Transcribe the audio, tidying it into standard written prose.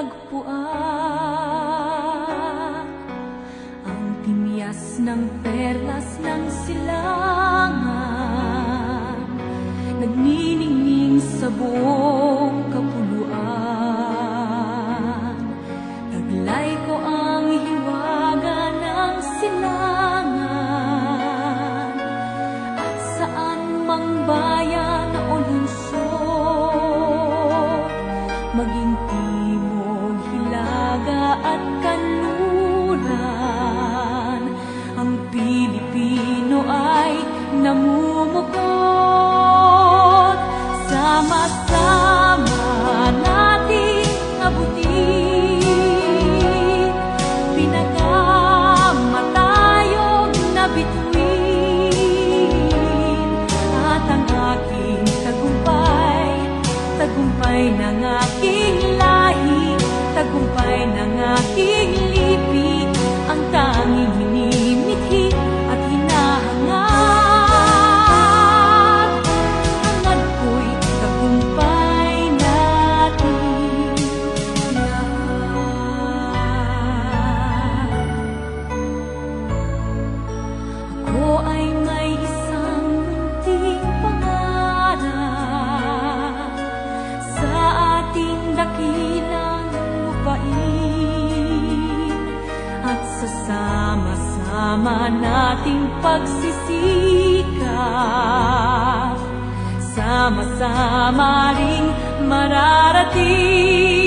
natagpuan ang timyas ng perlas ng silangan, nagniningning sa buong kapuluan. Taglay ko ang hiwaga ng silangan, at saan mang bayan o lungsod, maging timog, hilaga at kanluran, ang Pilipino ay namumukod. Sama-sama nating abutin pinakamatayog na bituin, at ang aking tagumpay, tagumpay ng aking lahi, tagumpay ng aking lipi, ang tanging minimithi at hinahangad. Hangad ko'y tagumpay natin lahat. Ako ay may isang munting pangarap sa ating dakilang lupain, at sa sama-sama nating pagsisikap, sama-sama ring mararating.